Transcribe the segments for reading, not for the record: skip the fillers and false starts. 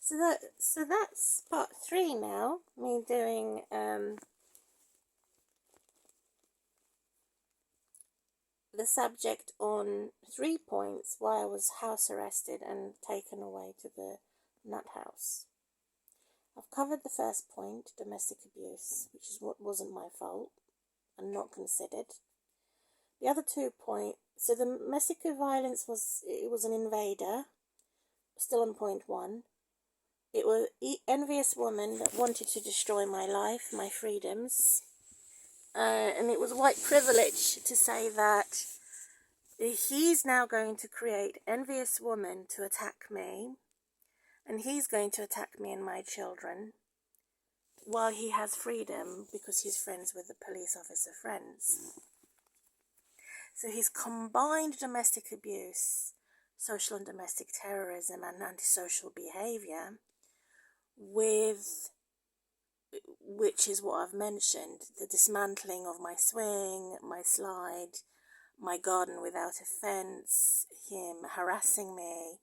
So that's part 3 now. Me doing the subject on 3 points why I was house arrested and taken away to the nut house. I've covered the first point, domestic abuse, which is what wasn't my fault and not considered. The other 2 points, so the domestic violence was an invader, still on point 1. It was an envious woman that wanted to destroy my life, my freedoms. And it was white privilege to say that he's now going to create envious woman to attack me. And he's going to attack me and my children while he has freedom because he's friends with the police officer friends. So he's combined domestic abuse, social and domestic terrorism, and antisocial behaviour with, which is what I've mentioned, the dismantling of my swing, my slide, my garden without a fence, him harassing me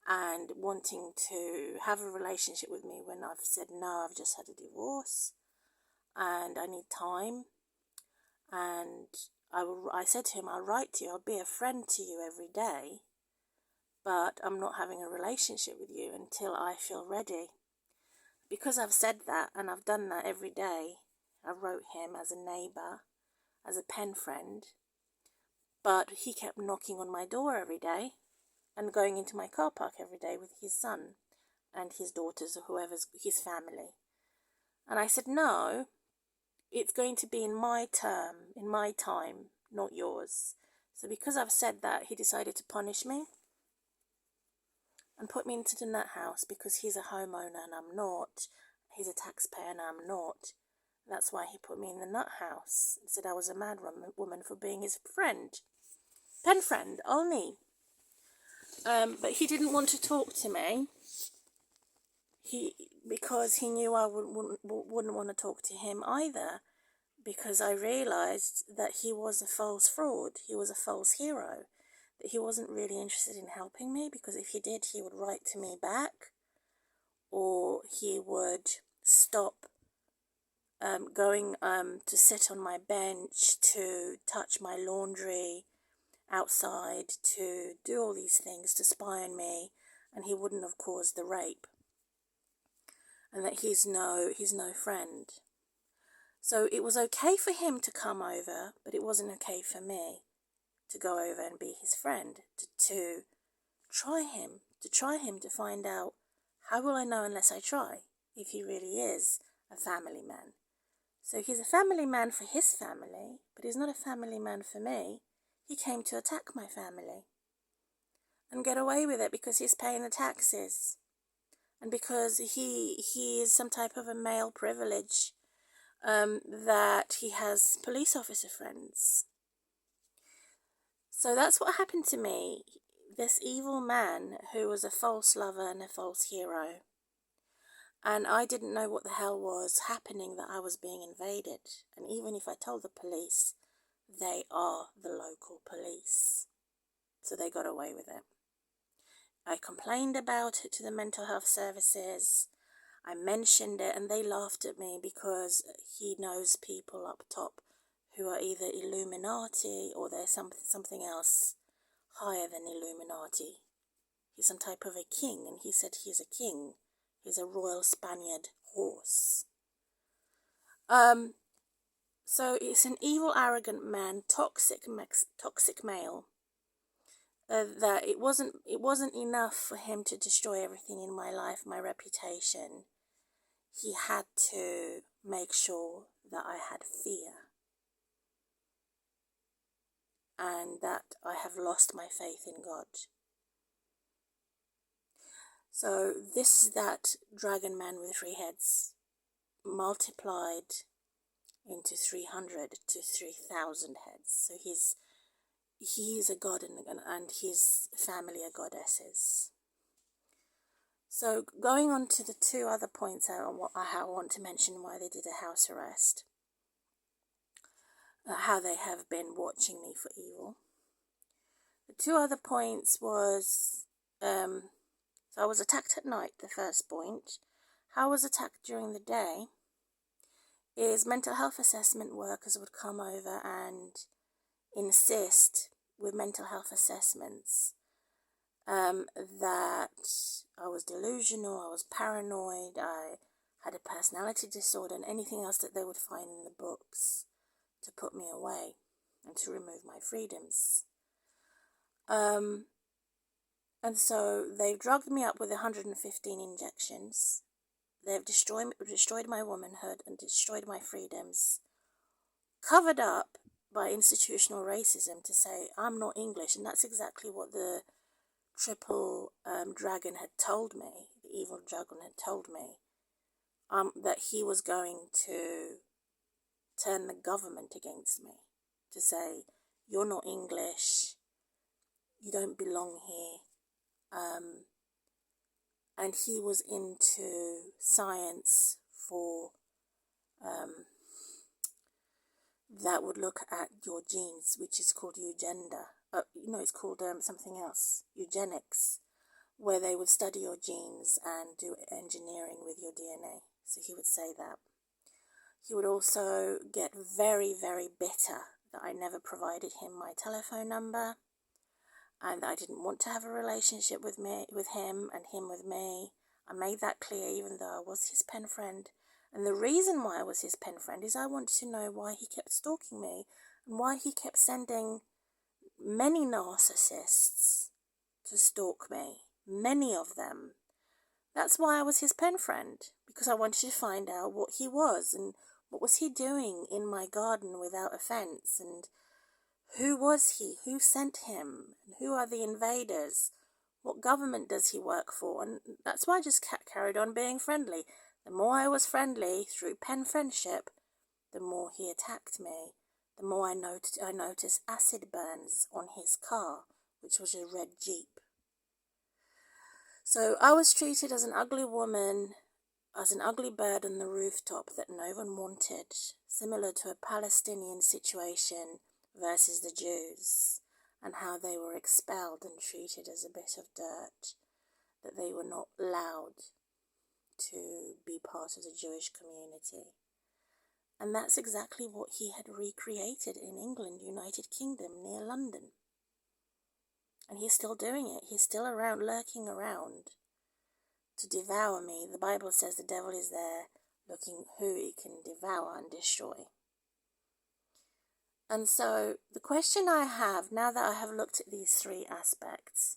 and wanting to have a relationship with me when I've said no, I've just had a divorce and I need time. And I said to him, I'll write to you, I'll be a friend to you every day, but I'm not having a relationship with you until I feel ready. Because I've said that and I've done that every day, I wrote him as a neighbour, as a pen friend, but he kept knocking on my door every day and going into my car park every day with his son and his daughters or whoever's his family. And I said, no, it's going to be in my term, in my time, not yours. So because I've said that, he decided to punish me and put me into the nut house because he's a homeowner and I'm not. He's a taxpayer and I'm not. That's why he put me in the nut house and said I was a mad woman for being his friend. Pen friend, only. But he didn't want to talk to me. Because he knew I wouldn't want to talk to him either. Because I realised that he was a false fraud. He was a false hero. That he wasn't really interested in helping me. Because if he did, he would write to me back. Or he would stop going to sit on my bench, to touch my laundry outside, to do all these things, to spy on me, and he wouldn't have caused the rape. And that he's no friend. So it was okay for him to come over, but it wasn't okay for me to go over and be his friend, to try him, to find out, how will I know unless I try, if he really is a family man. So he's a family man for his family, but he's not a family man for me. He came to attack my family and get away with it because he's paying the taxes and because he is some type of a male privilege, that he has police officer friends. So that's what happened to me. This evil man who was a false lover and a false hero. And I didn't know what the hell was happening, that I was being invaded. And even if I told the police, they are the local police. So they got away with it. I complained about it to the mental health services. I mentioned it and they laughed at me because he knows people up top who are either Illuminati or they're something else higher than Illuminati. He's some type of a king, and he said he's a king. He's a royal Spaniard horse. So it's an evil, arrogant man, toxic male. That it wasn't enough for him to destroy everything in my life, my reputation. He had to make sure that I had fear. And that I have lost my faith in God. So this is that dragon man with 3 heads multiplied into 300 to 3,000 heads. So he's a god and his family are goddesses. So going on to the 2 other points I want to mention why they did a house arrest. How they have been watching me for evil. The 2 other points was, So I was attacked at night, the first point. How I was attacked during the day is mental health assessment workers would come over and insist with mental health assessments that I was delusional, I was paranoid, I had a personality disorder, and anything else that they would find in the books to put me away and to remove my freedoms. And so they've drugged me up with 115 injections. They've destroyed my womanhood and destroyed my freedoms, covered up by institutional racism to say I'm not English. And that's exactly what the triple dragon had told me, the evil dragon had told me, that he was going to turn the government against me, to say, you're not English, you don't belong here. And he was into science for that would look at your genes, which is called eugender. It's called something else, eugenics, where they would study your genes and do engineering with your DNA. So he would say that. He would also get very, very bitter that I never provided him my telephone number, and that I didn't want to have a relationship with him and him with me. I made that clear, even though I was his pen friend. And the reason why I was his pen friend is I wanted to know why he kept stalking me and why he kept sending many narcissists to stalk me, many of them. That's why I was his pen friend, because I wanted to find out what he was and what was he doing in my garden without a fence, and who was he, who sent him, and who are the invaders, what government does he work for. And that's why I just carried on being friendly. The more I was friendly through pen friendship, the more he attacked me. The more I noticed acid burns on his car, which was a red Jeep. So I was treated as an ugly woman, as an ugly bird on the rooftop that no one wanted, similar to a Palestinian situation versus the Jews, and how they were expelled and treated as a bit of dirt, that they were not allowed to be part of the Jewish community. And that's exactly what he had recreated in England, United Kingdom, near London. And he's still doing it. He's still around, lurking around to devour me. The Bible says the devil is there looking who he can devour and destroy. And so the question I have, now that I have looked at these three aspects,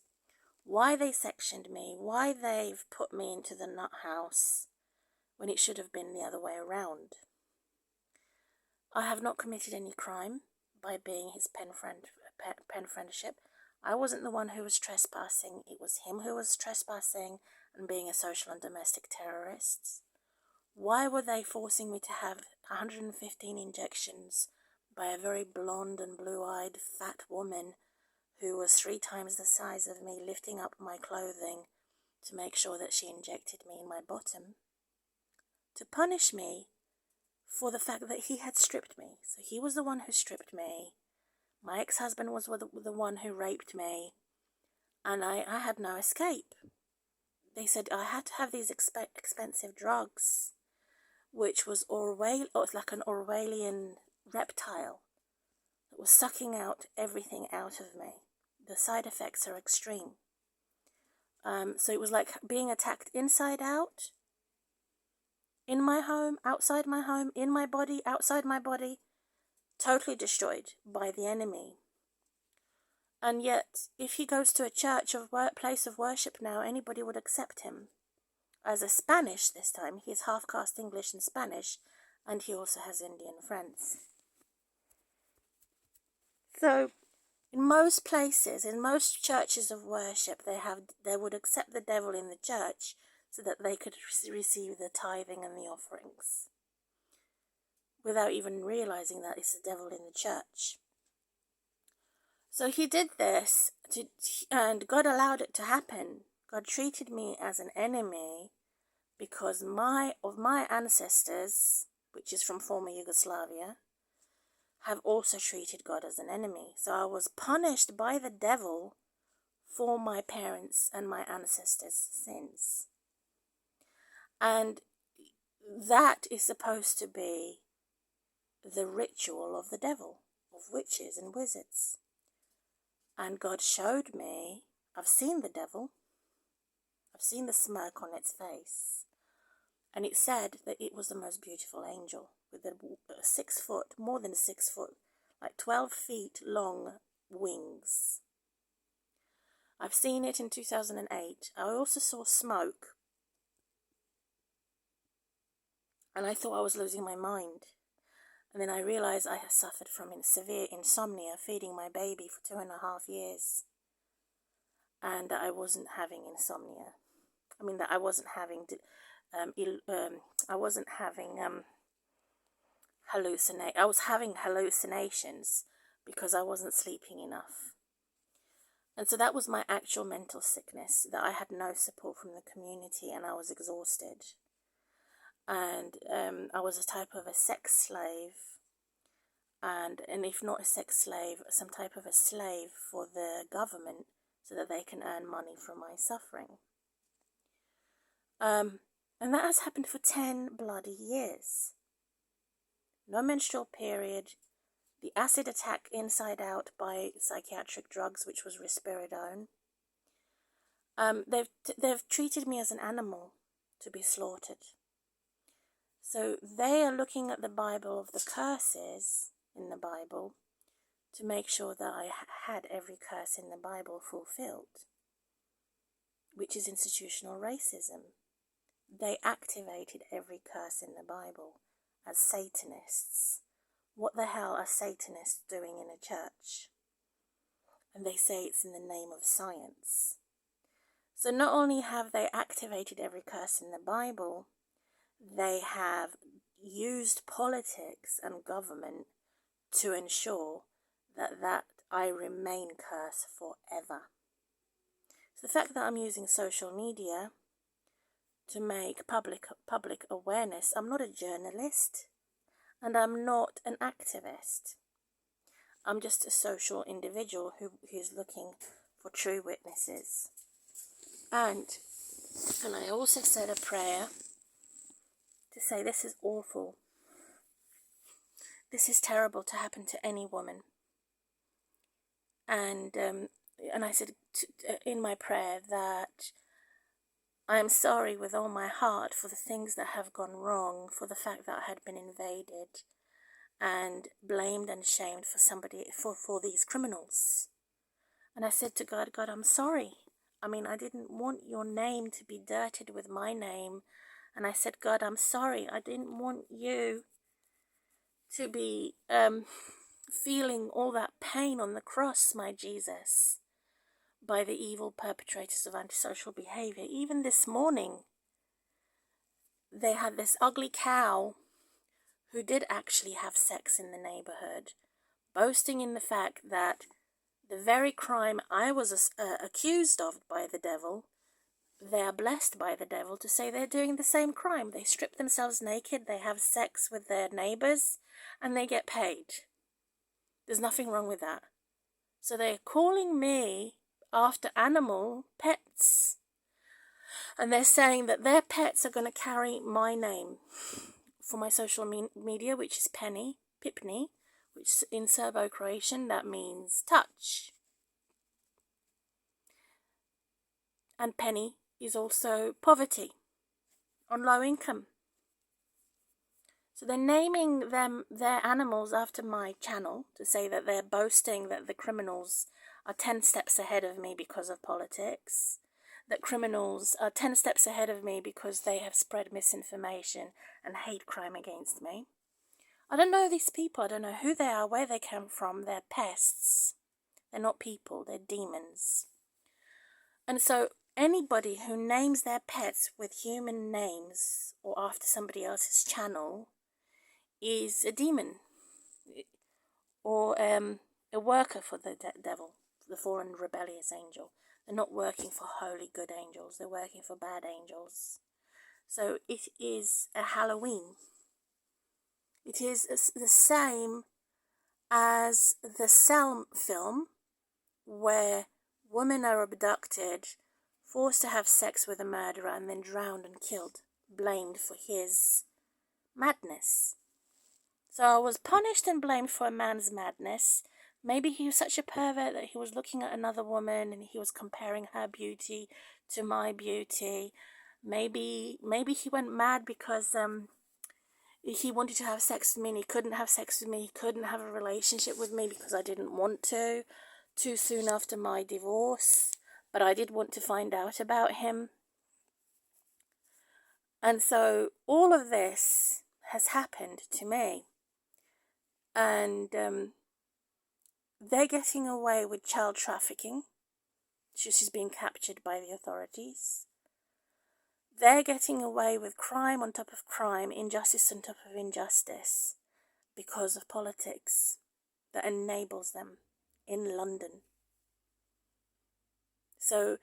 why they sectioned me, why they've put me into the nut house when it should have been the other way around. I have not committed any crime by being his pen friendship. I wasn't the one who was trespassing. It was him who was trespassing and being a social and domestic terrorist. Why were they forcing me to have 115 injections by a very blonde and blue-eyed fat woman who was 3 times the size of me, lifting up my clothing to make sure that she injected me in my bottom, to punish me for the fact that he had stripped me? So he was the one who stripped me. My ex-husband was the one who raped me, and I had no escape. They said I had to have these expensive drugs, which was like an Orwellian reptile that was sucking out everything out of me. The side effects are extreme. So it was like being attacked inside out, in my home, outside my home, in my body, outside my body, totally destroyed by the enemy. And yet, if he goes to a church or place of worship now, anybody would accept him. As a Spanish this time, he's half-caste English and Spanish, and he also has Indian friends. So, in most places, in most churches of worship, they would accept the devil in the church so that they could receive the tithing and the offerings, without even realizing that it's the devil in the church. So he did this, and God allowed it to happen. God treated me as an enemy because my ancestors, which is from former Yugoslavia, have also treated God as an enemy. So I was punished by the devil for my parents and my ancestors' sins. And that is supposed to be the ritual of the devil, of witches and wizards. And God showed me, I've seen the devil, I've seen the smirk on its face, and it said that it was the most beautiful angel with a 6 foot, more than 6 foot, like 12 feet long wings. I've seen it in 2008. I also saw smoke, and I thought I was losing my mind. And then I realized I had suffered from severe insomnia, feeding my baby for 2.5 years. And that I wasn't having insomnia. I mean, that I wasn't having I was having hallucinations because I wasn't sleeping enough. And so that was my actual mental sickness, that I had no support from the community and I was exhausted. And I was a type of a sex slave, and if not a sex slave, some type of a slave for the government so that they can earn money from my suffering. And that has happened for 10 bloody years. No menstrual period, the acid attack inside out by psychiatric drugs, which was risperidone. They've treated me as an animal to be slaughtered. So they are looking at the Bible of the curses in the Bible to make sure that I had every curse in the Bible fulfilled, which is institutional racism. They activated every curse in the Bible as Satanists. What the hell are Satanists doing in a church? And they say it's in the name of science. So not only have they activated every curse in the Bible, they have used politics and government to ensure that I remain cursed forever. So the fact that I'm using social media to make public awareness, I'm not a journalist and I'm not an activist. I'm just a social individual who's looking for true witnesses. And I also said a prayer to say this is awful. This is terrible to happen to any woman. And I said in my prayer that I am sorry with all my heart for the things that have gone wrong, for the fact that I had been invaded and blamed and shamed for these criminals. And I said to God, I'm sorry. I mean, I didn't want your name to be dirtied with my name. And I said, God, I'm sorry. I didn't want you to be feeling all that pain on the cross, my Jesus, by the evil perpetrators of antisocial behavior. Even this morning, they had this ugly cow who did actually have sex in the neighborhood, boasting in the fact that the very crime I was accused of by the devil, they are blessed by the devil to say they're doing the same crime. They strip themselves naked, they have sex with their neighbors, and they get paid. There's nothing wrong with that. So they're calling me after animal pets. And they're saying that their pets are going to carry my name for my social media, which is Pipni, which in Serbo-Croatian, that means touch. And penny is also poverty, on low income. So they're naming their animals after my channel to say that they're boasting that the criminals are 10 steps ahead of me because of politics, that criminals are 10 steps ahead of me because they have spread misinformation and hate crime against me. I don't know these people. I don't know who they are, where they come from. They're pests. They're not people. They're demons. And so anybody who names their pets with human names or after somebody else's channel is a demon or a worker for the devil, the fallen rebellious angel. They're not working for holy good angels. They're working for bad angels. So it is a Halloween. It is the same as the Selm film, where Women are abducted, forced to have sex with a murderer, and then drowned and killed, blamed for his madness. So I was punished and blamed for a man's madness. Maybe he was such a pervert that he was looking at another woman and he was comparing her beauty to my beauty. Maybe he went mad because he wanted to have sex with me and he couldn't have sex with me. He couldn't have a relationship with me because I didn't want to, too soon after my divorce. But I did want to find out about him. And so all of this has happened to me. And they're getting away with child trafficking. She's being captured by the authorities. They're getting away with crime on top of crime, injustice on top of injustice, because of politics that enables them in London. So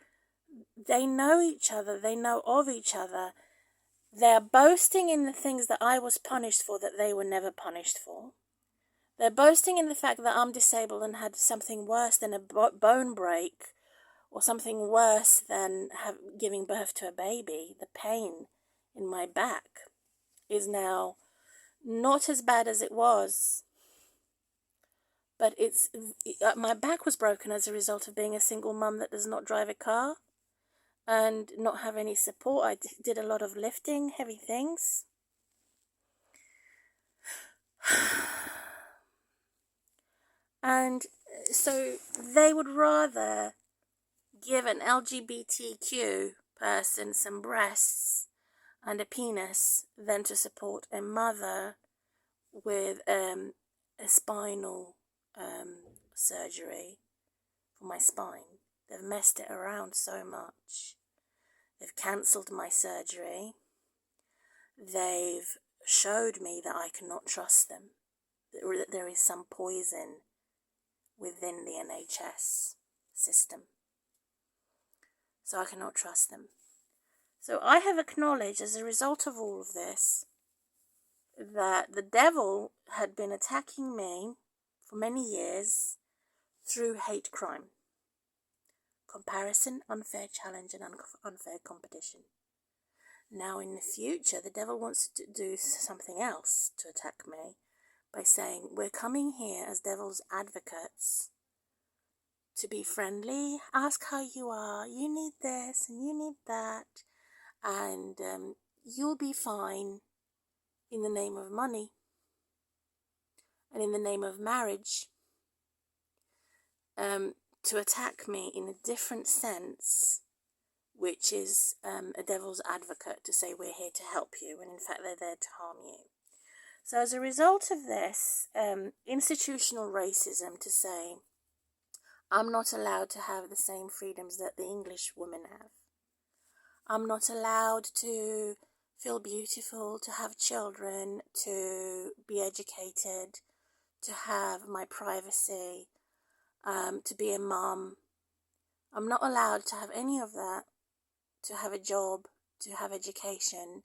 they know each other, they know of each other. They're boasting in the things that I was punished for that they were never punished for. They're boasting in the fact that I'm disabled and had something worse than a bone break, or something worse than giving birth to a baby. The pain in my back is now not as bad as it was. But my back was broken as a result of being a single mum that does not drive a car and not have any support. I did a lot of lifting, heavy things. And so they would rather give an LGBTQ person some breasts and a penis than to support a mother with a spinal surgery for my spine. They've messed it around so much. They've cancelled my surgery. They've showed me that I cannot trust them, that there is some poison within the NHS system. So I cannot trust them. So I have acknowledged, as a result of all of this, that the devil had been attacking me for many years through hate crime, comparison, unfair challenge, and unfair competition. Now in the future, the devil wants to do something else to attack me by saying, we're coming here as devil's advocates to be friendly, ask how you are, you need this and you need that, and you'll be fine, in the name of money and in the name of marriage, to attack me in a different sense, which is a devil's advocate, to say we're here to help you, when in fact they're there to harm you. So as a result of this, institutional racism, to say I'm not allowed to have the same freedoms that the English women have. I'm not allowed to feel beautiful, to have children, to be educated, to have my privacy, to be a mum. I'm not allowed to have any of that, to have a job, to have education,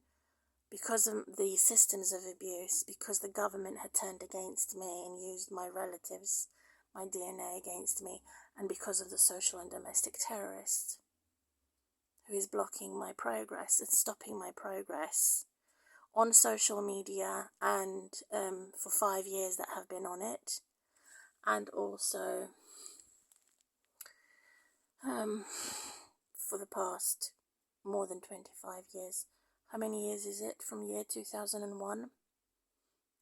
because of the systems of abuse, because the government had turned against me and used my relatives, my DNA against me, and because of the social and domestic terrorist who is blocking my progress and stopping my progress on social media, and for 5 years that have been on it, and also for the past more than 25 years. How many years is it? From year 2001,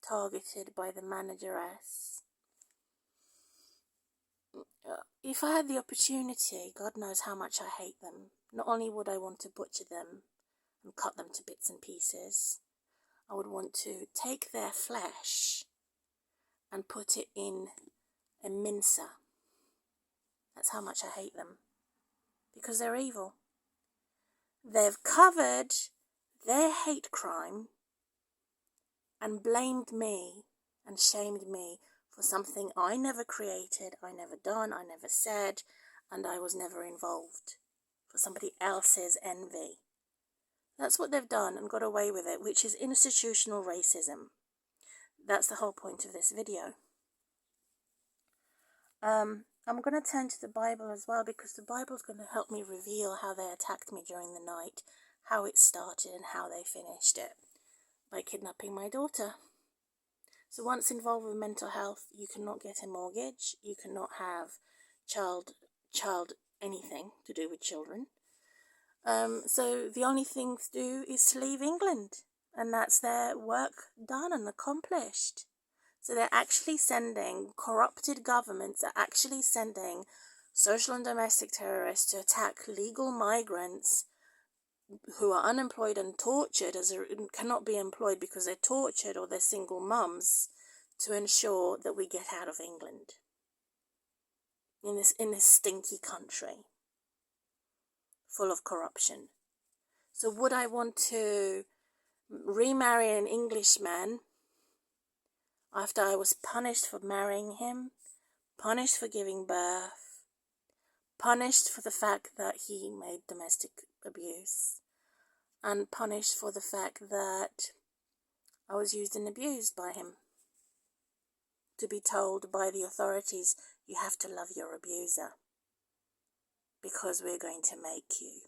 targeted by the manageress. If I had the opportunity, God knows how much I hate them. Not only would I want to butcher them and cut them to bits and pieces, I would want to take their flesh and put it in a mincer. That's how much I hate them. Because they're evil. They've covered their hate crime and blamed me and shamed me for something I never created, I never done, I never said, and I was never involved, for somebody else's envy. That's what they've done and got away with it, which is institutional racism. That's the whole point of this video. I'm going to turn to the Bible as well, because the Bible's going to help me reveal how they attacked me during the night, how it started and how they finished it, by kidnapping my daughter. So once involved with mental health, you cannot get a mortgage, you cannot have child anything to do with children. So the only thing to do is to leave England, and that's their work done and accomplished. So they're actually sending, corrupted governments are actually sending social and domestic terrorists to attack legal migrants who are unemployed and tortured, cannot be employed because they're tortured or they're single mums, to ensure that we get out of England in this stinky country full of corruption. So would I want to remarry an Englishman after I was punished for marrying him, punished for giving birth, punished for the fact that he made domestic abuse, and punished for the fact that I was used and abused by him? To be told by the authorities, you have to love your abuser because we're going to make you.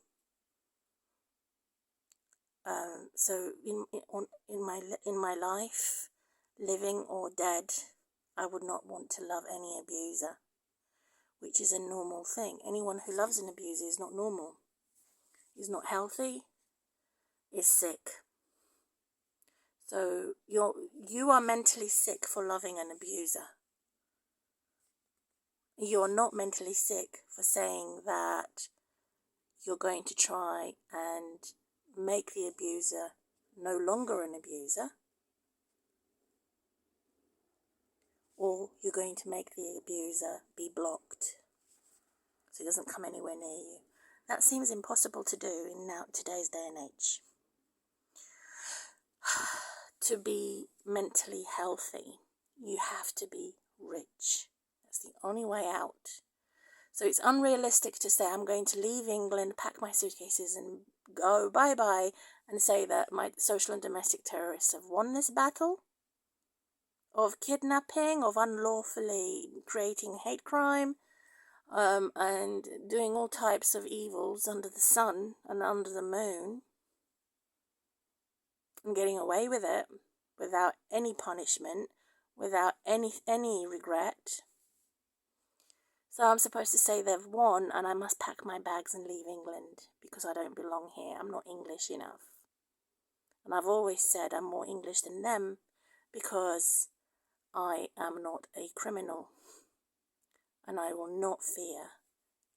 So in my life, living or dead, I would not want to love any abuser, which is a normal thing. Anyone who loves an abuser is not normal, is not healthy, is sick. So you are mentally sick for loving an abuser. You're not mentally sick for saying that you're going to try and make the abuser no longer an abuser, or you're going to make the abuser be blocked so he doesn't come anywhere near you. That seems impossible to do in today's day and age. To be mentally healthy, you have to be rich. That's the only way out. So it's unrealistic to say I'm going to leave England, pack my suitcases and go bye-bye, and say that my social and domestic terrorists have won this battle of kidnapping, of unlawfully creating hate crime, and doing all types of evils under the sun and under the moon, and getting away with it without any punishment, without any regret. So I'm supposed to say they've won, and I must pack my bags and leave England because I don't belong here. I'm not English enough. And I've always said I'm more English than them because I am not a criminal, and I will not fear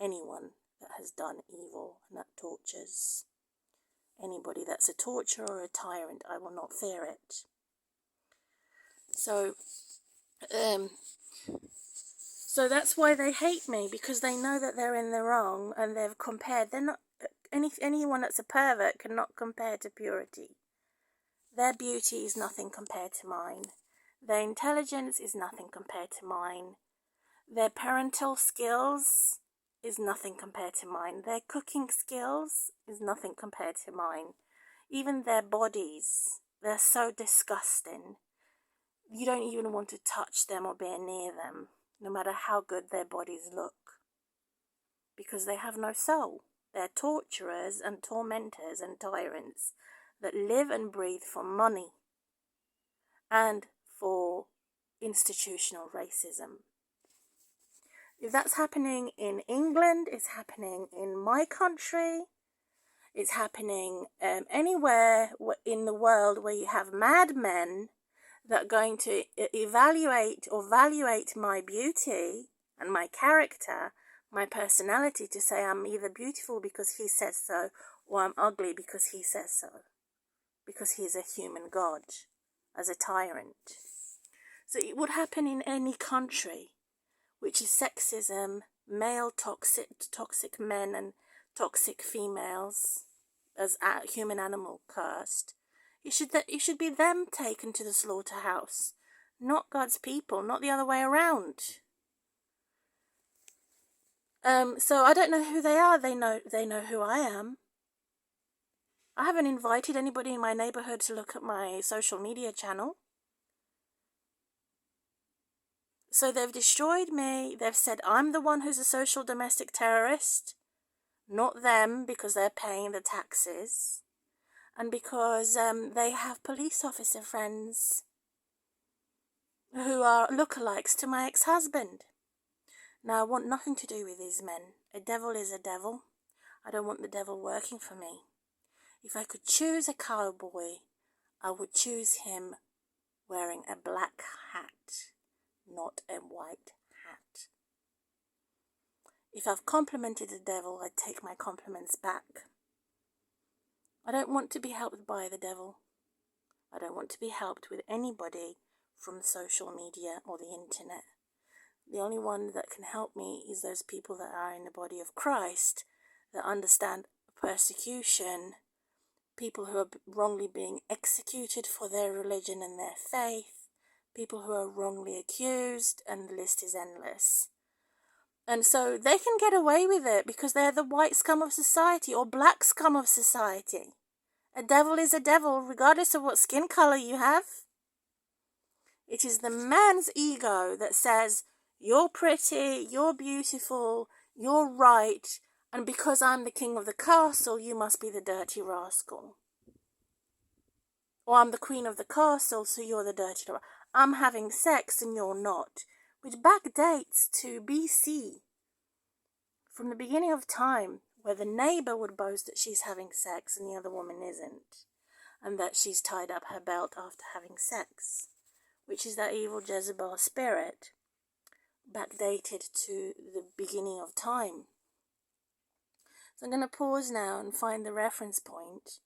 anyone that has done evil and that tortures. Anybody that's a torturer or a tyrant, I will not fear it. So that's why they hate me, because they know that they're in the wrong, and they've compared. They're not anyone that's a pervert cannot compare to purity. Their beauty is nothing compared to mine. Their intelligence is nothing compared to mine. Their parental skills is nothing compared to mine. Their cooking skills is nothing compared to mine. Even their bodies, they're so disgusting. You don't even want to touch them or be near them, no matter how good their bodies look, because they have no soul. They're torturers and tormentors and tyrants that live and breathe for money and for institutional racism. If that's happening in England, it's happening in my country, it's happening anywhere in the world where you have madmen that are going to evaluate or evaluate my beauty and my character, my personality, to say I'm either beautiful because he says so, or I'm ugly because he says so, because he's a human god, as a tyrant. So it would happen in any country, which is sexism, male toxic men and toxic females, as human-animal cursed. It should be them taken to the slaughterhouse, not God's people, not the other way around. So I don't know who they are. They know who I am. I haven't invited anybody in my neighborhood to look at my social media channel. So they've destroyed me. They've said I'm the one who's a social domestic terrorist, not them, because they're paying the taxes, and because they have police officer friends who are lookalikes to my ex-husband. Now, I want nothing to do with these men. A devil is a devil. I don't want the devil working for me. If I could choose a cowboy, I would choose him wearing a black hat, not a white hat. If I've complimented the devil, I'd take my compliments back. I don't want to be helped by the devil. I don't want to be helped with anybody from social media or the internet. The only one that can help me is those people that are in the body of Christ, that understand persecution, people who are wrongly being executed for their religion and their faith, people who are wrongly accused, and the list is endless. And so they can get away with it because they're the white scum of society or black scum of society. A devil is a devil regardless of what skin color you have. It is the man's ego that says, you're pretty, you're beautiful, you're right, and because I'm the king of the castle, you must be the dirty rascal. Or I'm the queen of the castle, so you're the dirty rascal. I'm having sex and you're not. Which backdates to BC, from the beginning of time, where the neighbour would boast that she's having sex and the other woman isn't, and that she's tied up her belt after having sex, which is that evil Jezebel spirit, backdated to the beginning of time. So I'm going to pause now and find the reference point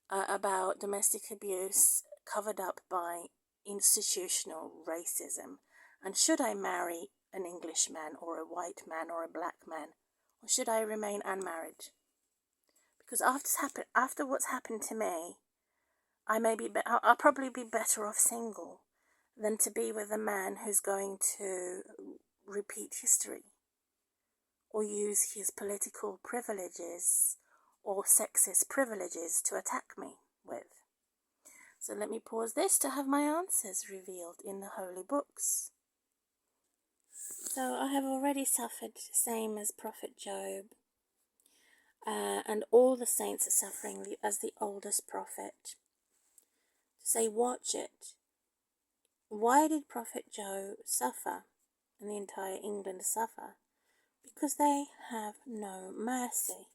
about domestic abuse covered up by institutional racism. And should I marry an Englishman or a white man or a black man, or should I remain unmarried? Because after what's happened to me, I'll probably be better off single than to be with a man who's going to repeat history or use his political privileges or sexist privileges to attack me with. So let me pause this to have my answers revealed in the holy books. So I have already suffered the same as Prophet Job, and all the saints are suffering as the oldest prophet. To say, watch it. Why did Prophet Job suffer and the entire England suffer? Because they have no mercy.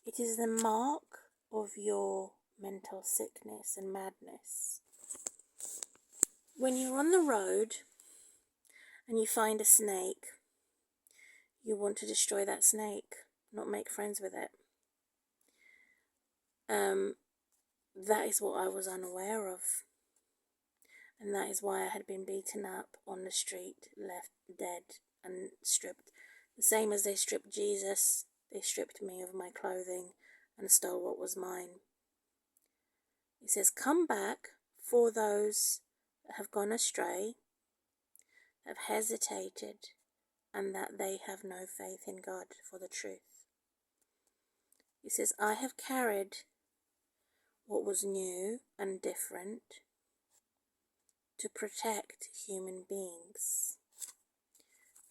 It is the mark of your mental sickness and madness. When you're on the road and you find a snake, you want to destroy that snake, not make friends with it. That is what I was unaware of. And that is why I had been beaten up on the street, left dead and stripped. The same as they stripped Jesus, they stripped me of my clothing and stole what was mine. He says, come back for those that have gone astray, have hesitated, and that they have no faith in God for the truth. He says, I have carried what was new and different to protect human beings.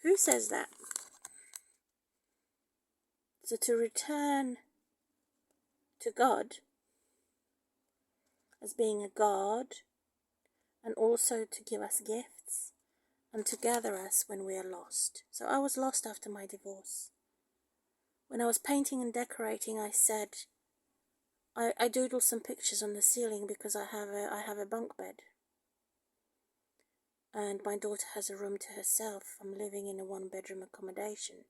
Who says that? So to return to God as being a God, and also to give us gifts and to gather us when we are lost. So I was lost after my divorce. When I was painting and decorating, I said, I doodled some pictures on the ceiling because I have a bunk bed. And my daughter has a room to herself. I'm living in a one-bedroom accommodation.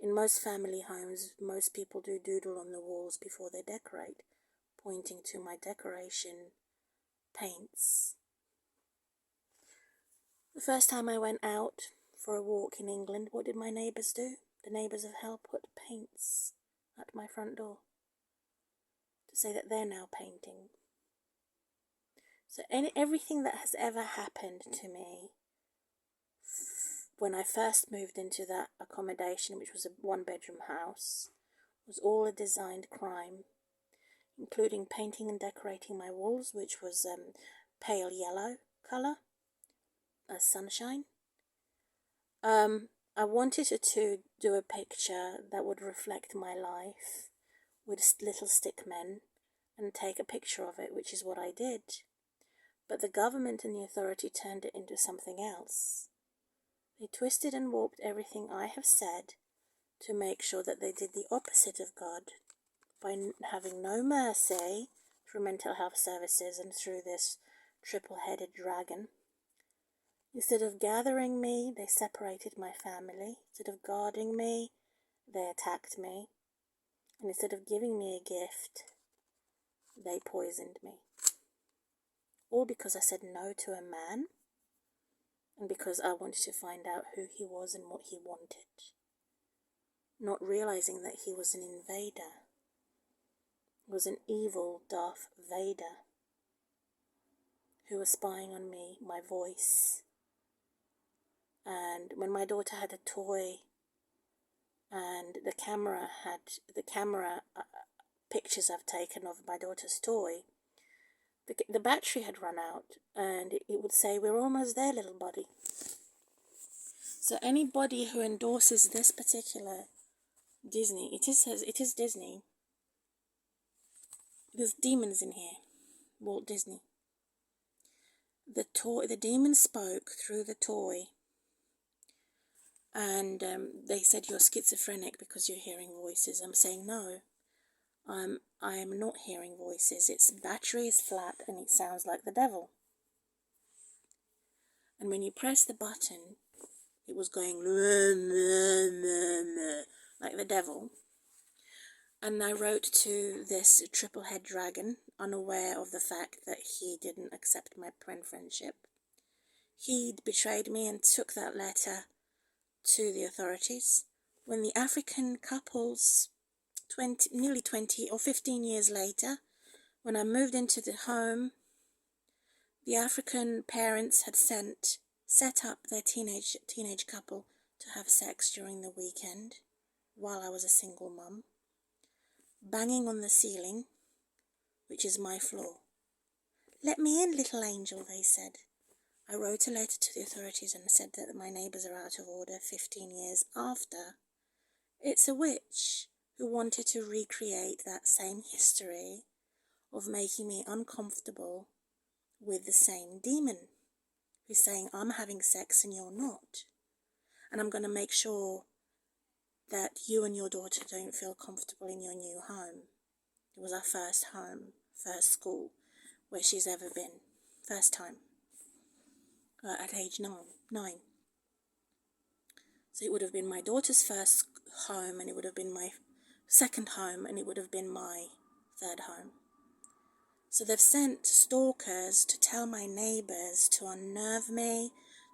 In most family homes, most people do doodle on the walls before they decorate, pointing to my decoration paints. The first time I went out for a walk in England, what did my neighbours do? The neighbours of hell put paints at my front door to say that they're now painting. So everything that has ever happened to me when I first moved into that accommodation, which was a one-bedroom house, was all a designed crime, including painting and decorating my walls, which was pale yellow colour, as sunshine. I wanted to do a picture that would reflect my life with little stick men and take a picture of it, which is what I did. But the government and the authority turned it into something else. They twisted and warped everything I have said to make sure that they did the opposite of God by having no mercy through mental health services and through this triple-headed dragon. Instead of gathering me, they separated my family. Instead of guarding me, they attacked me. And instead of giving me a gift, they poisoned me. All because I said no to a man, and because I wanted to find out who he was and what he wanted. Not realizing that he was an invader. He was an evil Darth Vader who was spying on me, my voice. And when my daughter had a toy and the camera pictures I've taken of my daughter's toy, the battery had run out, and it would say, "We're almost there, little buddy." So anybody who endorses this particular Disney, it is Disney. There's demons in here. Walt Disney. The demon spoke through the toy, and they said, "You're schizophrenic because you're hearing voices." I'm saying no. I am not hearing voices. Its battery is flat and it sounds like the devil. And when you press the button, it was going like the devil. And I wrote to this triple-head dragon, unaware of the fact that he didn't accept my friendship. He'd betrayed me and took that letter to the authorities. When the African couples, nearly 20 or 15 years later, when I moved into the home, the African parents had set up their teenage couple to have sex during the weekend while I was a single mum, banging on the ceiling, which is my floor. "Let me in, little angel," they said. I wrote a letter to the authorities and said that my neighbours are out of order 15 years after. It's a witch who wanted to recreate that same history of making me uncomfortable with the same demon who's saying, "I'm having sex and you're not. And I'm going to make sure that you and your daughter don't feel comfortable in your new home." It was our first home, first school where she's ever been. First time. At age 9. So it would have been my daughter's first home, and it would have been my second home, and it would have been my third home. So they've sent stalkers to tell my neighbours to unnerve me,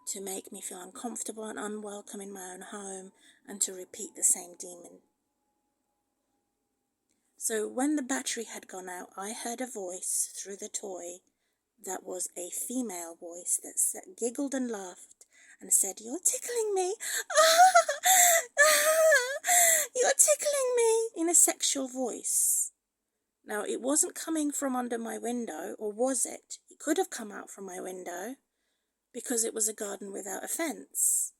to make me feel uncomfortable and unwelcome in my own home, and to repeat the same demon. So when the battery had gone out, I heard a voice through the toy that was a female voice that giggled and laughed and said, "You're tickling me. You're tickling me," in a sexual voice. Now, it wasn't coming from under my window, or was it? It could have come out from my window because it was a garden without a fence.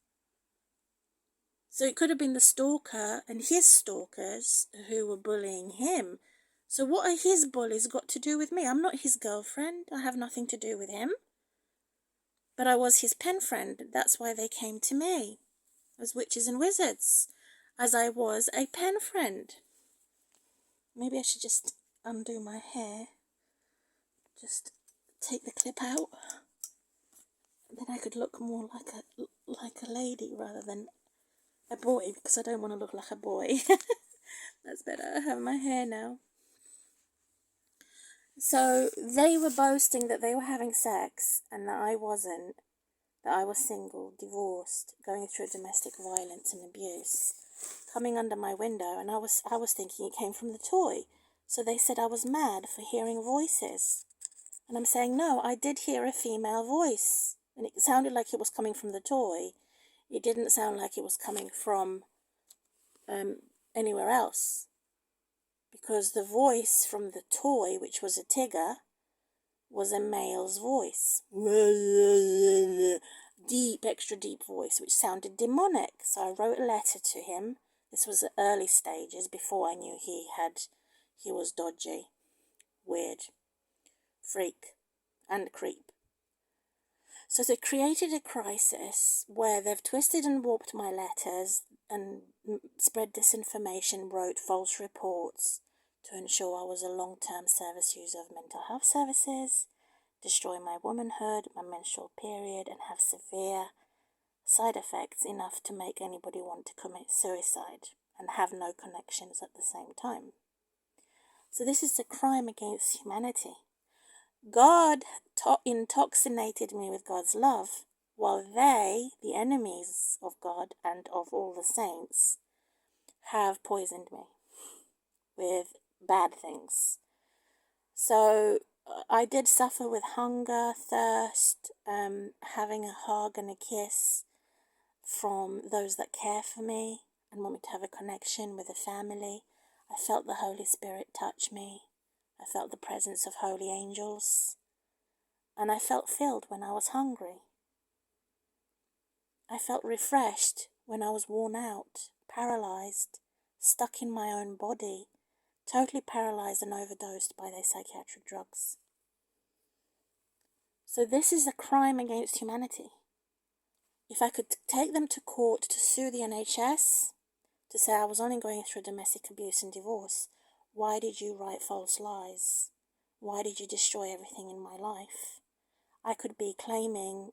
So it could have been the stalker and his stalkers who were bullying him. So what are his bullies got to do with me? I'm not his girlfriend. I have nothing to do with him. But I was his pen friend. That's why they came to me as witches and wizards, as I was a pen friend. Maybe I should just undo my hair. Just take the clip out. Then I could look more like a lady rather than a boy, because I don't want to look like a boy. That's better. I have my hair now. So they were boasting that they were having sex and that I wasn't, that I was single, divorced, going through domestic violence and abuse, coming under my window, and I was thinking it came from the toy. So they said I was mad for hearing voices. And I'm saying, no, I did hear a female voice. And it sounded like it was coming from the toy. It didn't sound like it was coming from anywhere else. Because the voice from the toy, which was a Tigger, was a male's voice. deep, extra deep voice, which sounded demonic. So I wrote a letter to him. This was the early stages, before I knew he was dodgy, weird, freak, and creep. So they created a crisis where they've twisted and warped my letters and spread disinformation, wrote false reports to ensure I was a long-term service user of mental health services, destroy my womanhood, my menstrual period, and have severe side effects enough to make anybody want to commit suicide and have no connections at the same time. So this is a crime against humanity. God intoxicated me with God's love, while they, the enemies of God and of all the saints, have poisoned me with bad things. So I did suffer with hunger, thirst, having a hug and a kiss from those that care for me and want me to have a connection with a family. I felt the Holy Spirit touch me. I felt the presence of holy angels. And I felt filled when I was hungry. I felt refreshed when I was worn out, paralyzed, stuck in my own body, totally paralyzed and overdosed by their psychiatric drugs. So this is a crime against humanity. If I could take them to court to sue the NHS, to say I was only going through domestic abuse and divorce, why did you write false lies? Why did you destroy everything in my life? I could be claiming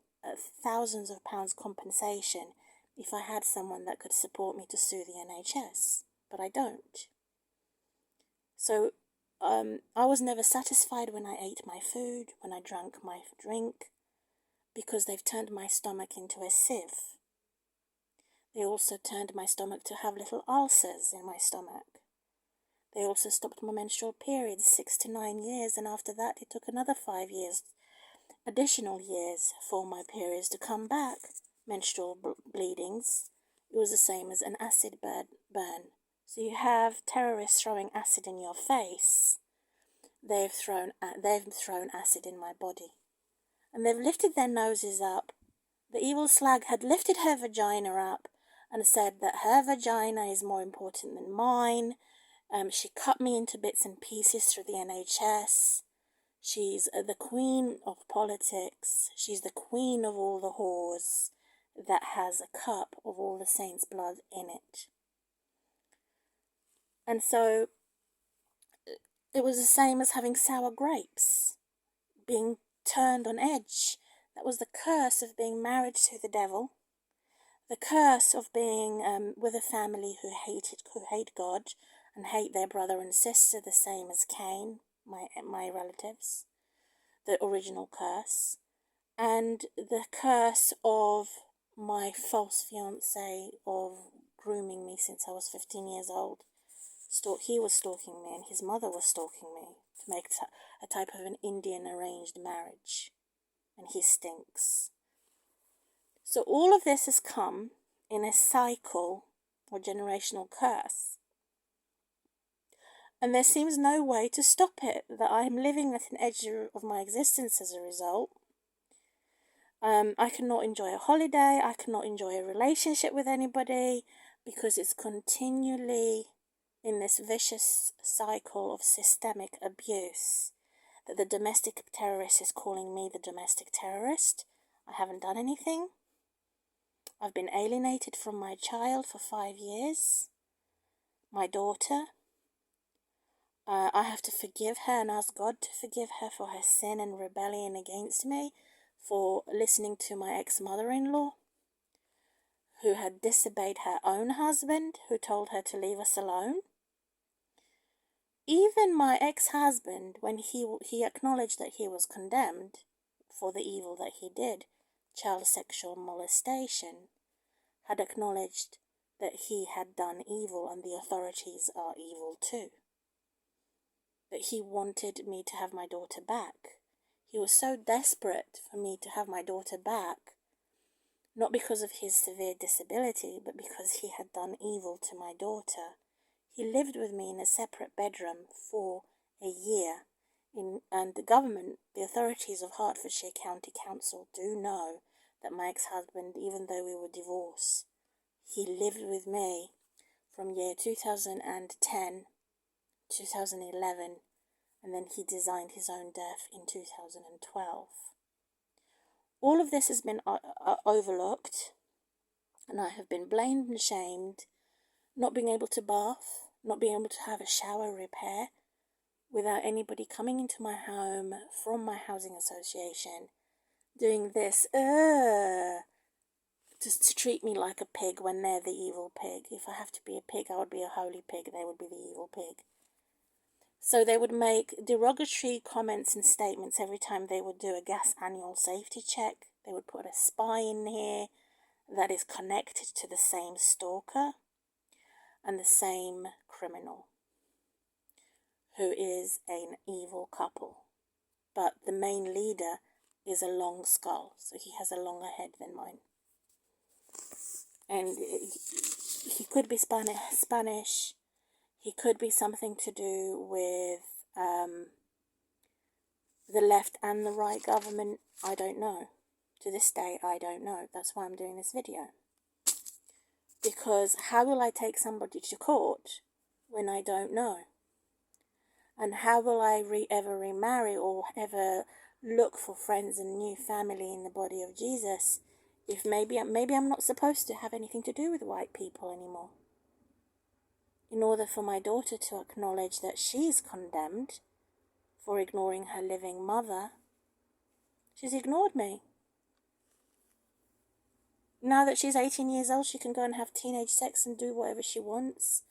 thousands of pounds compensation if I had someone that could support me to sue the NHS, but I don't. So I was never satisfied when I ate my food, when I drank my drink, because they've turned my stomach into a sieve. They also turned my stomach to have little ulcers in my stomach. They also stopped my menstrual periods 6 to 9 years, and after that it took another 5 years, additional years, for my periods to come back. Menstrual bleedings, it was the same as an acid burn. So you have terrorists throwing acid in your face. They've thrown acid in my body. And they've lifted their noses up. The evil slag had lifted her vagina up and said that her vagina is more important than mine. She cut me into bits and pieces through the NHS. She's the queen of politics. She's the queen of all the whores that has a cup of all the saints' blood in it. And so it was the same as having sour grapes, being turned on edge. That was the curse of being married to the devil, the curse of being with a family who hate God and hate their brother and sister, the same as Cain, my relatives, the original curse, and the curse of my false fiancé of grooming me since I was 15 years old. He was stalking me and his mother was stalking me to make a type of an Indian arranged marriage. And he stinks. So all of this has come in a cycle or generational curse. And there seems no way to stop it, that I am living at an edge of my existence as a result. I cannot enjoy a holiday, I cannot enjoy a relationship with anybody, because it's continually in this vicious cycle of systemic abuse, that the domestic terrorist is calling me the domestic terrorist. I haven't done anything. I've been alienated from my child for 5 years, my daughter. I have to forgive her and ask God to forgive her for her sin and rebellion against me, for listening to my ex-mother-in-law, who had disobeyed her own husband, who told her to leave us alone. Even my ex-husband, when he acknowledged that he was condemned for the evil that he did, child sexual molestation, had acknowledged that he had done evil and the authorities are evil too. That he wanted me to have my daughter back. He was so desperate for me to have my daughter back, not because of his severe disability, but because he had done evil to my daughter. He lived with me in a separate bedroom for a year. And the government, the authorities of Hertfordshire County Council do know that my ex-husband, even though we were divorced, he lived with me from year 2010, 2011, and then he designed his own death in 2012. All of this has been overlooked, and I have been blamed and shamed, not being able to bath, not being able to have a shower repair, without anybody coming into my home from my housing association, doing this, just to treat me like a pig when they're the evil pig. If I have to be a pig, I would be a holy pig, they would be the evil pig. So they would make derogatory comments and statements every time they would do a gas annual safety check. They would put a spy in here that is connected to the same stalker and the same criminal, who is an evil couple. But the main leader is a long skull, so he has a longer head than mine. And he could be Spanish. He could be something to do with the left and the right government. I don't know. To this day, I don't know. That's why I'm doing this video. Because how will I take somebody to court when I don't know? And how will I ever remarry or ever look for friends and new family in the body of Jesus if maybe I'm not supposed to have anything to do with white people anymore? In order for my daughter to acknowledge that she's condemned for ignoring her living mother, she's ignored me. Now that she's 18 years old, she can go and have teenage sex and do whatever she wants.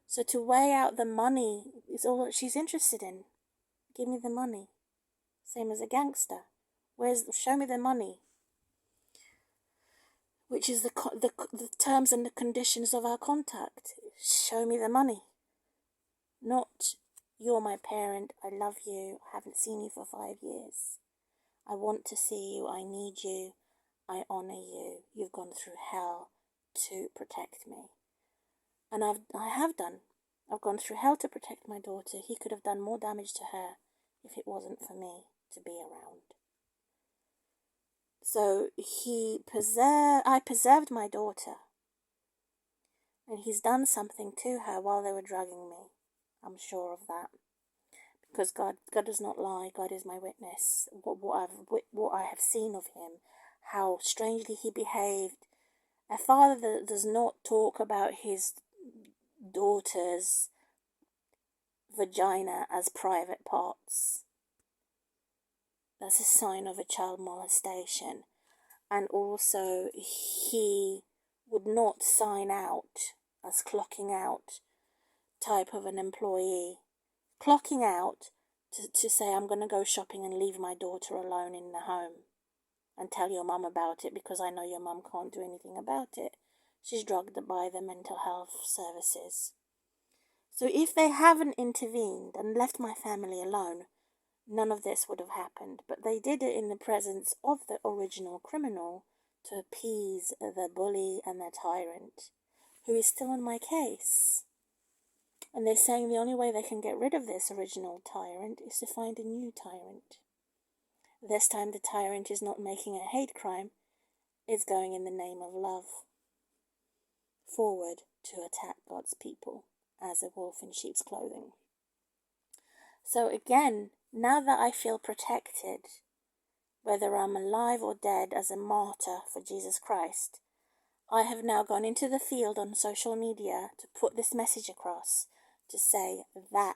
So to weigh out the money is all that she's interested in. Give me the money. Same as a gangster. Show me the money. Which is the terms and the conditions of our contact. Show me the money. Not, you're my parent, I love you, I haven't seen you for 5 years. I want to see you, I need you, I honour you. You've gone through hell to protect me. And I have done. I've gone through hell to protect my daughter. He could have done more damage to her if it wasn't for me to be around. So I preserved my daughter. And he's done something to her while they were drugging me. I'm sure of that. Because God does not lie. God is my witness. What I have seen of him, how strangely he behaved. A father that does not talk about his daughter's vagina as private parts. That's a sign of a child molestation. And also, he would not sign out as clocking out type of an employee. Clocking out to say, I'm going to go shopping and leave my daughter alone in the home and tell your mum about it because I know your mum can't do anything about it. She's drugged by the mental health services. So if they haven't intervened and left my family alone, none of this would have happened. But they did it in the presence of the original criminal to appease the bully and the tyrant, who is still on my case. And they're saying the only way they can get rid of this original tyrant is to find a new tyrant. This time the tyrant is not making a hate crime, it's going in the name of love forward to attack God's people as a wolf in sheep's clothing. So again, now that I feel protected, whether I'm alive or dead as a martyr for Jesus Christ, I have now gone into the field on social media to put this message across, to say that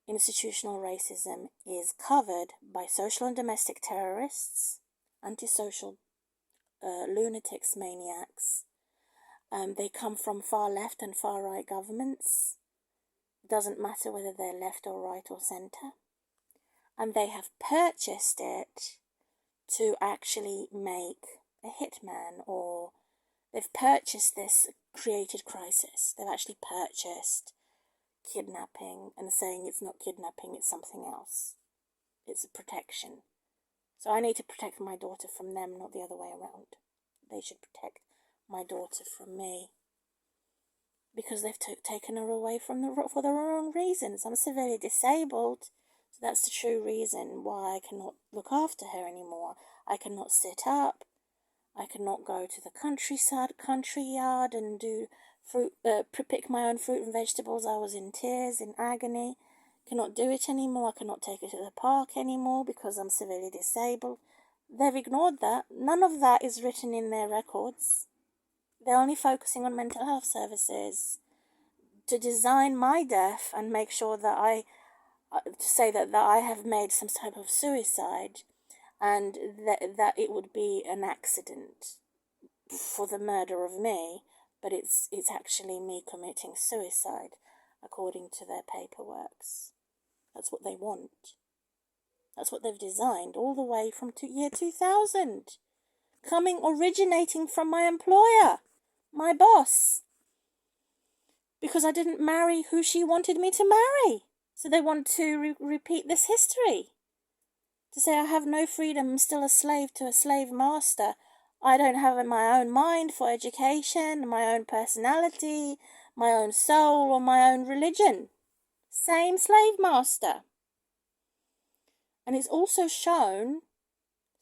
institutional racism is covered by social and domestic terrorists, antisocial lunatics, maniacs. They come from far left and far right governments. It doesn't matter whether they're left or right or centre. And they have purchased it to actually make a hitman, or they've purchased this created crisis. They've actually purchased kidnapping and saying it's not kidnapping, it's something else. It's a protection. So I need to protect my daughter from them, not the other way around. They should protect my daughter from me. Because they've taken her away for the wrong reasons. I'm severely disabled. So that's the true reason why I cannot look after her anymore. I cannot sit up. I cannot go to the country yard and do fruit, pick my own fruit and vegetables. I was in tears, in agony. Cannot do it anymore. I cannot take her to the park anymore because I'm severely disabled. They've ignored that. None of that is written in their records. They're only focusing on mental health services. To design my death and make sure that to say that I have made some type of suicide, and that it would be an accident for the murder of me, but it's actually me committing suicide according to their paperworks. That's what they want. That's what they've designed all the way from year 2000, originating from my employer, my boss, because I didn't marry who she wanted me to marry. So they want to repeat this history, to say I have no freedom, I'm still a slave to a slave master. I don't have my own mind for education, my own personality, my own soul, or my own religion. Same slave master. And it's also shown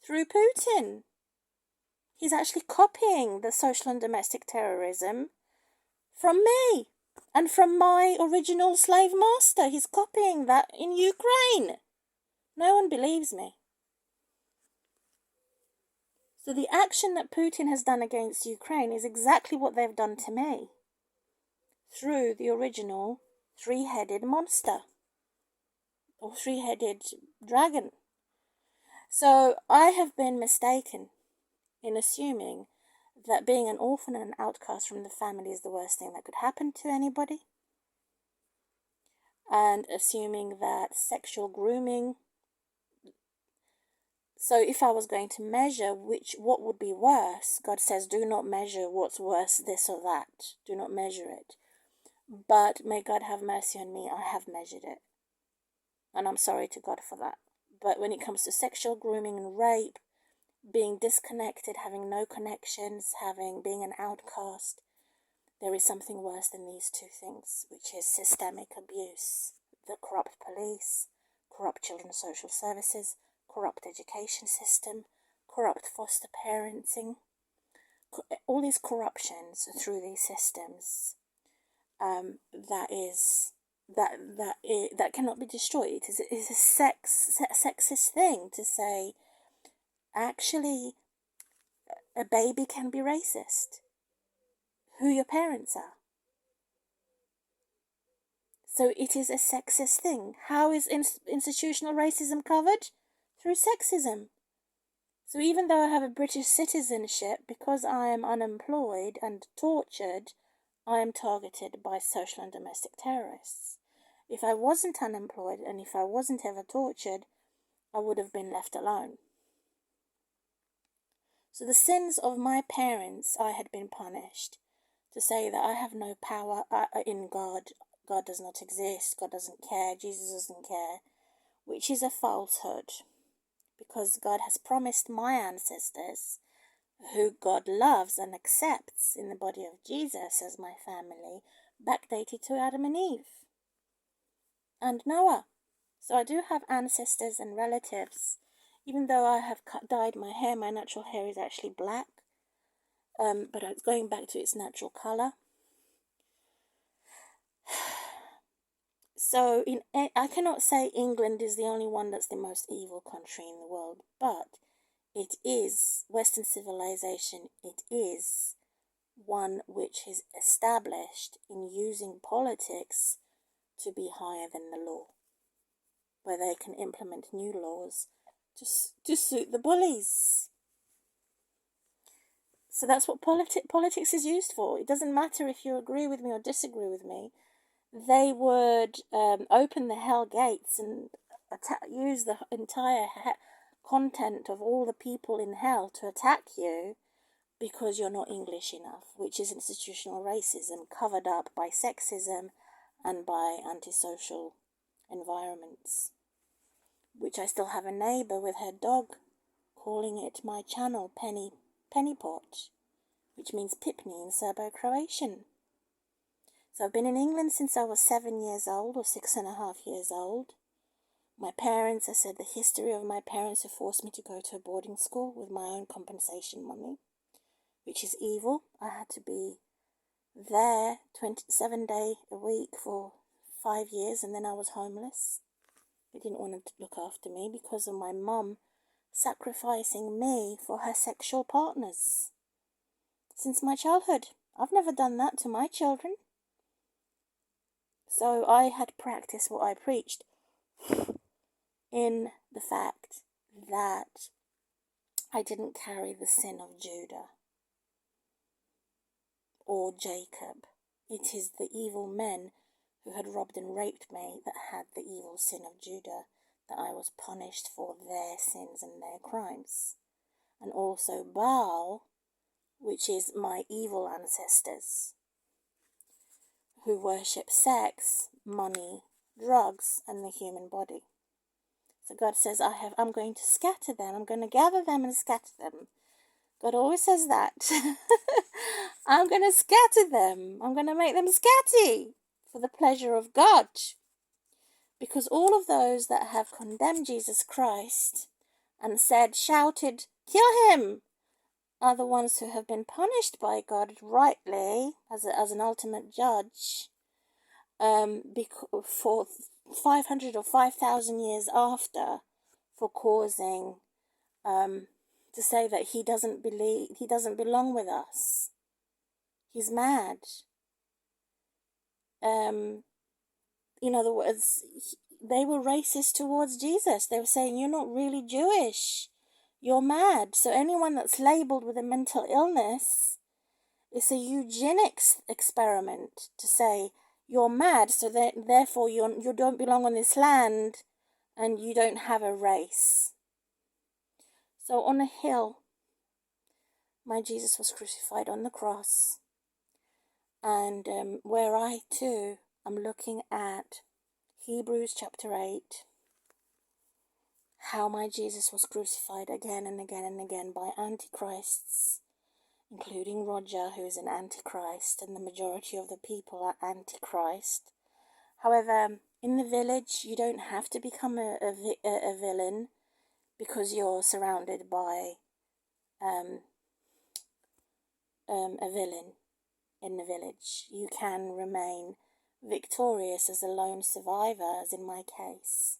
through Putin. He's actually copying the social and domestic terrorism from me and from my original slave master. He's copying that in Ukraine. No one believes me. So the action that Putin has done against Ukraine is exactly what they've done to me through the original three-headed monster or three-headed dragon. So I have been mistaken in assuming that being an orphan and an outcast from the family is the worst thing that could happen to anybody, and assuming that sexual grooming. So if I was going to measure what would be worse, God says, do not measure what's worse, this or that. Do not measure it. But may God have mercy on me, I have measured it. And I'm sorry to God for that. But when it comes to sexual grooming and rape, being disconnected, having no connections, being an outcast, there is something worse than these two things, which is systemic abuse, the corrupt police, corrupt children's social services, corrupt education system, corrupt foster parenting, all these corruptions through these systems, that cannot be destroyed. It is a sexist thing to say, actually, a baby can be racist. Who your parents are. So it is a sexist thing. How is institutional racism covered? Through sexism. So even though I have a British citizenship, because I am unemployed and tortured, I am targeted by social and domestic terrorists. If I wasn't unemployed and if I wasn't ever tortured, I would have been left alone. So the sins of my parents, I had been punished. To say that I have no power in God, God does not exist, God doesn't care, Jesus doesn't care, which is a falsehood. Because God has promised my ancestors, who God loves and accepts in the body of Jesus as my family, backdated to Adam and Eve and Noah. So I do have ancestors and relatives. Even though I have dyed my hair, my natural hair is actually black. But it's going back to its natural colour. So I cannot say England is the only one that's the most evil country in the world, but it is Western civilization. It is one which is established in using politics to be higher than the law, where they can implement new laws to suit the bullies. So that's what politics is used for. It doesn't matter if you agree with me or disagree with me. They would open the hell gates and use the entire content of all the people in hell to attack you because you're not English enough, which is institutional racism covered up by sexism and by antisocial environments. Which I still have a neighbour with her dog calling it my channel, Pennypot, which means Pipney in Serbo-Croatian. So I've been in England since I was 7 years old, or 6.5 years old. My parents, I said the history of my parents have forced me to go to a boarding school with my own compensation money. which is evil. I had to be there 27 days a week for 5 years, and then I was homeless. They didn't want to look after me because of my mum sacrificing me for her sexual partners. Since my childhood, I've never done that to my children. So I had practiced what I preached in the fact that I didn't carry the sin of Judah or Jacob. It is the evil men who had robbed and raped me that had the evil sin of Judah, that I was punished for their sins and their crimes. And also Baal, which is my evil ancestors, who worship sex, money, drugs, and the human body. So God says, I'm going to scatter them. I'm going to gather them and scatter them. God always says that. I'm going to scatter them. I'm going to make them scatty for the pleasure of God. Because all of those that have condemned Jesus Christ and said, shouted, kill him, are the ones who have been punished by God rightly as an ultimate judge for 500 or 5,000 years after, for causing to say that he doesn't belong with us. He's mad. In other words, they were racist towards Jesus. They were saying, you're not really Jewish. You're mad. So anyone that's labelled with a mental illness, it's a eugenics experiment to say, you're mad, so therefore you don't belong on this land and you don't have a race. So on a hill, my Jesus was crucified on the cross. And where I too am looking at Hebrews chapter 8, how my Jesus was crucified again and again and again by antichrists, including Roger, who is an antichrist, and the majority of the people are antichrist. However, in the village, you don't have to become a villain because you're surrounded by a villain in the village. You can remain victorious as a lone survivor, as in my case.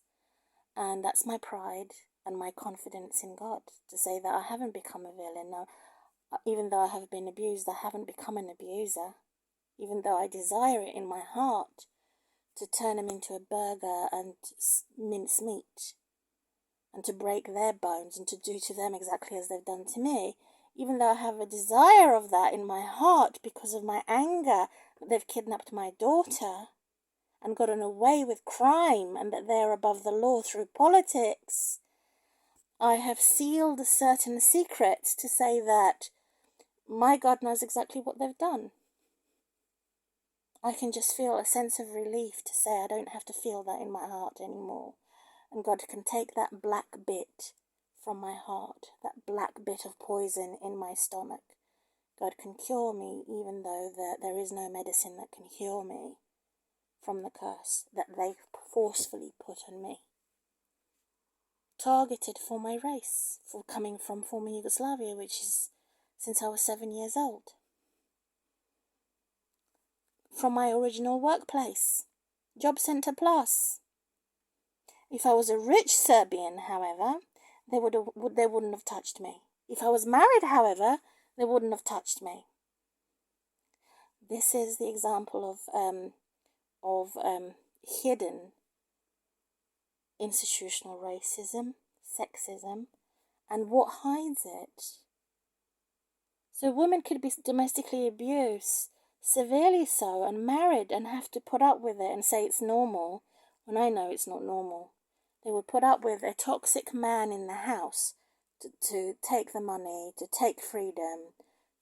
And that's my pride and my confidence in God, to say that I haven't become a villain. Now, even though I have been abused, I haven't become an abuser. Even though I desire it in my heart to turn them into a burger and mince meat, and to break their bones and to do to them exactly as they've done to me. Even though I have a desire of that in my heart because of my anger that they've kidnapped my daughter and gotten away with crime and that they're above the law through politics, I have sealed certain secrets to say that my God knows exactly what they've done. I can just feel a sense of relief to say I don't have to feel that in my heart anymore. And God can take that black bit from my heart, that black bit of poison in my stomach. God can cure me, even though there is no medicine that can cure me from the curse that they forcefully put on me. Targeted for my race, for coming from former Yugoslavia, which is since I was 7 years old. From my original workplace, Job Centre Plus. If I was a rich Serbian, however, they wouldn't have touched me. If I was married, however, they wouldn't have touched me. This is the example of hidden institutional racism, sexism, and what hides it. So women could be domestically abused, severely so, and married and have to put up with it and say it's normal, when I know it's not normal. They would put up with a toxic man in the house to take the money, to take freedom,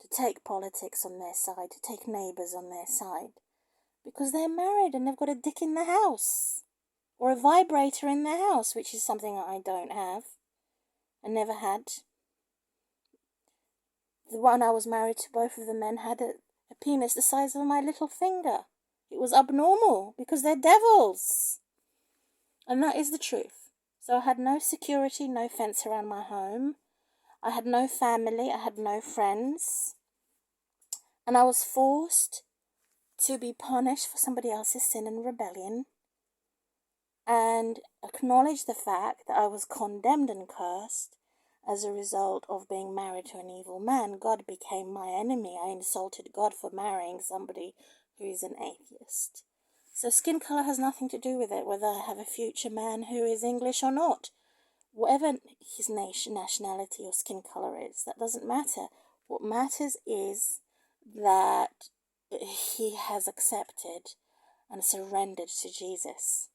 to take politics on their side, to take neighbours on their side. Because they're married and they've got a dick in the house. Or a vibrator in their house, which is something I don't have. I never had. The one I was married to, both of the men had a penis the size of my little finger. It was abnormal because they're devils. And that is the truth. So I had no security, no fence around my home. I had no family, I had no friends. and I was forced to be punished for somebody else's sin and rebellion, and acknowledge the fact that I was condemned and cursed as a result of being married to an evil man. God became my enemy. I insulted God for marrying somebody who is an atheist. So skin colour has nothing to do with it, whether I have a future man who is English or not. Whatever his nationality or skin colour is, that doesn't matter. What matters is that he has accepted and surrendered to Jesus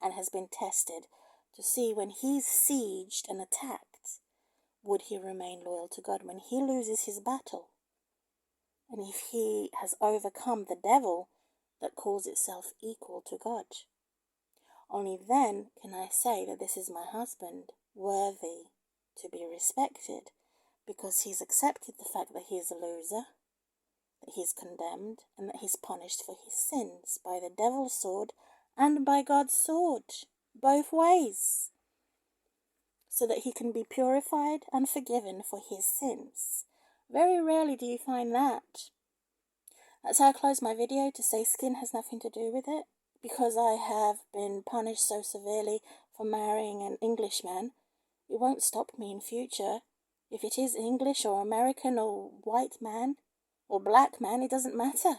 and has been tested to see, when he's sieged and attacked, would he remain loyal to God when he loses his battle? And if he has overcome the devil that calls itself equal to God, only then can I say that this is my husband, worthy to be respected, because he's accepted the fact that he is a loser, that he's condemned, and that he's punished for his sins by the devil's sword and by God's sword, both ways, so that he can be purified and forgiven for his sins. Very rarely do you find that. That's how I close my video, to say skin has nothing to do with it. Because I have been punished so severely for marrying an Englishman, it won't stop me in future. If it is English or American or white man or black man, it doesn't matter.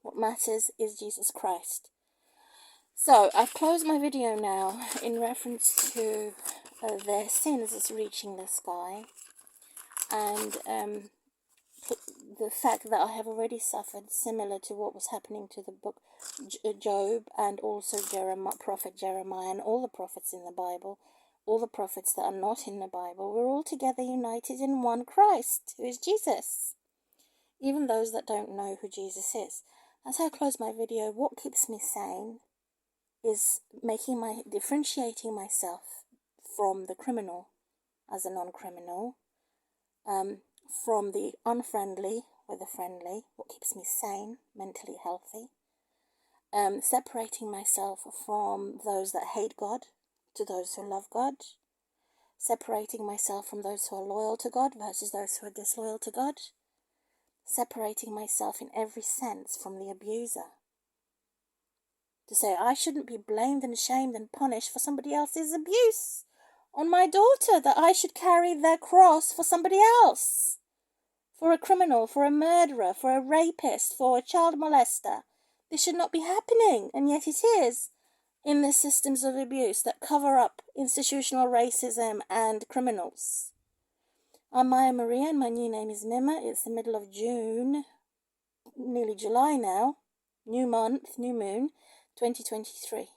What matters is Jesus Christ. So I've closed my video now in reference to their sins as reaching the sky, and the fact that I have already suffered, similar to what was happening to the book Job, and also prophet Jeremiah, and all the prophets in the Bible, all the prophets that are not in the Bible. We're all together united in one Christ, who is Jesus, even those that don't know who Jesus is. That's how I close my video. What keeps me sane is differentiating myself from the criminal as a non-criminal, from the unfriendly with the friendly. What keeps me sane, mentally healthy, separating myself from those that hate God to those who love God, separating myself from those who are loyal to God versus those who are disloyal to God, separating myself in every sense from the abuser. To say I shouldn't be blamed and shamed and punished for somebody else's abuse on my daughter, that I should carry their cross for somebody else, for a criminal, for a murderer, for a rapist, for a child molester. This should not be happening, and yet it is, in the systems of abuse that cover up institutional racism and criminals. I'm Maya Maria, and my new name is Mima. It's the middle of June, nearly July now, new month, new moon, 2023.